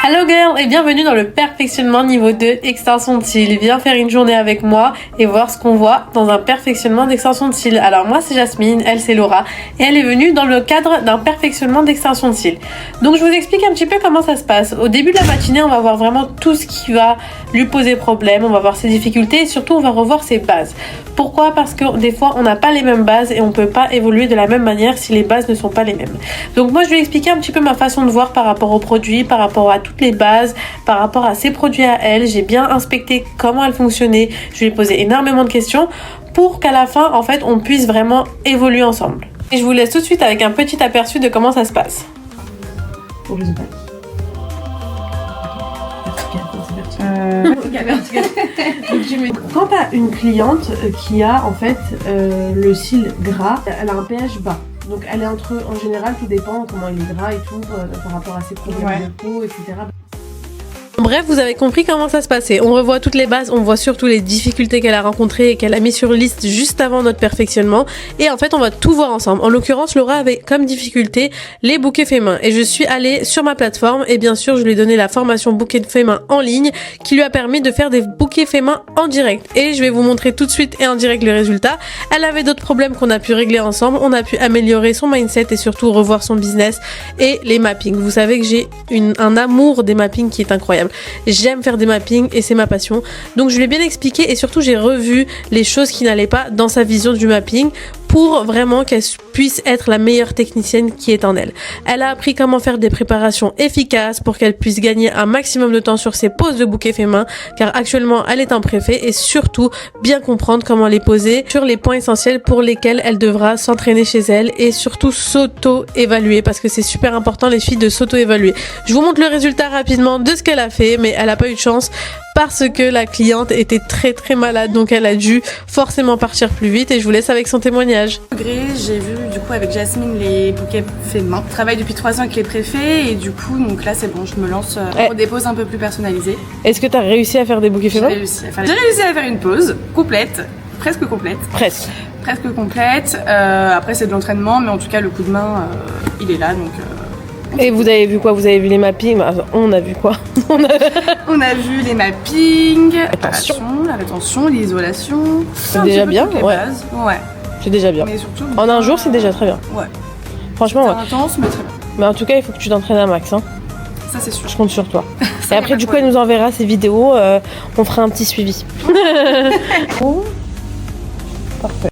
Hello girl et bienvenue dans le perfectionnement niveau 2 extension de cils. Viens faire une journée avec moi et voir ce qu'on voit dans un perfectionnement d'extension de cils. Alors moi c'est Jasmine, elle c'est Laura et elle est venue dans le cadre d'un perfectionnement d'extension de cils. Donc je vous explique un petit peu comment ça se passe. Au début de la matinée on va voir vraiment tout ce qui va lui poser problème, on va voir ses difficultés et surtout on va revoir ses bases. Pourquoi? Parce que des fois on n'a pas les mêmes bases et on peut pas évoluer de la même manière si les bases ne sont pas les mêmes. Donc moi je vais expliquer un petit peu ma façon de voir par rapport aux produits, par rapport à toutes les bases, par rapport à ses produits à elle. J'ai bien inspecté comment elle fonctionnait, je lui ai posé énormément de questions pour qu'à la fin en fait on puisse vraiment évoluer ensemble. Et je vous laisse tout de suite avec un petit aperçu de comment ça se passe. Pour les Quand tu as une cliente qui a en fait le cil gras, elle a un pH bas. Donc elle est entre, en général tout dépend comment il est gras et tout par rapport à ses problèmes de peau, etc. Bref, vous avez compris comment ça se passait. On revoit toutes les bases, on voit surtout les difficultés qu'elle a rencontrées et qu'elle a mis sur liste juste avant notre perfectionnement. Et en fait, on va tout voir ensemble. En l'occurrence, Laura avait comme difficulté les bouquets faits main. Et je suis allée sur ma plateforme et bien sûr, je lui ai donné la formation bouquet fait main en ligne qui lui a permis de faire des bouquets faits main en direct. Et je vais vous montrer tout de suite et en direct le résultat. Elle avait d'autres problèmes qu'on a pu régler ensemble. On a pu améliorer son mindset et surtout revoir son business et les mappings. Vous savez que j'ai un amour des mappings qui est incroyable. J'aime faire des mappings et c'est ma passion. Donc je lui ai bien expliqué et surtout j'ai revu les choses qui n'allaient pas dans sa vision du mapping pour vraiment qu'elle puisse être la meilleure technicienne qui est en elle. Elle a appris comment faire des préparations efficaces pour qu'elle puisse gagner un maximum de temps sur ses poses de bouquets faits main car actuellement elle est en préfet et surtout bien comprendre comment les poser sur les points essentiels pour lesquels elle devra s'entraîner chez elle et surtout s'auto-évaluer parce que c'est super important les filles de s'auto-évaluer. Je vous montre le résultat rapidement de ce qu'elle a fait mais elle n'a pas eu de chance parce que la cliente était très malade donc elle a dû forcément partir plus vite et je vous laisse avec son témoignage. J'ai vu du coup avec Jasmine les bouquets faits main. Je travaille depuis 3 ans avec les préfets et du coup donc là c'est bon, je me lance pour des poses un peu plus personnalisées. Est-ce que tu as réussi à faire des bouquets faits main? J'ai réussi à faire une pose complète, presque complète. Presque complète. Après c'est de l'entraînement mais en tout cas le coup de main il est là donc... Et vous avez vu quoi? Vous avez vu les mappings? On a vu quoi? On a vu les mappings, la rétention, l'isolation. C'est déjà bien, ouais. C'est déjà bien. Mais surtout, en un jour, c'est déjà très bien. Ouais. Franchement, c'est intense, mais très bien. Mais en tout cas, il faut que tu t'entraînes un max. Hein. Ça, c'est sûr. Je compte sur toi. Et après, du coup, elle nous enverra ses vidéos. On fera un petit suivi. Parfait.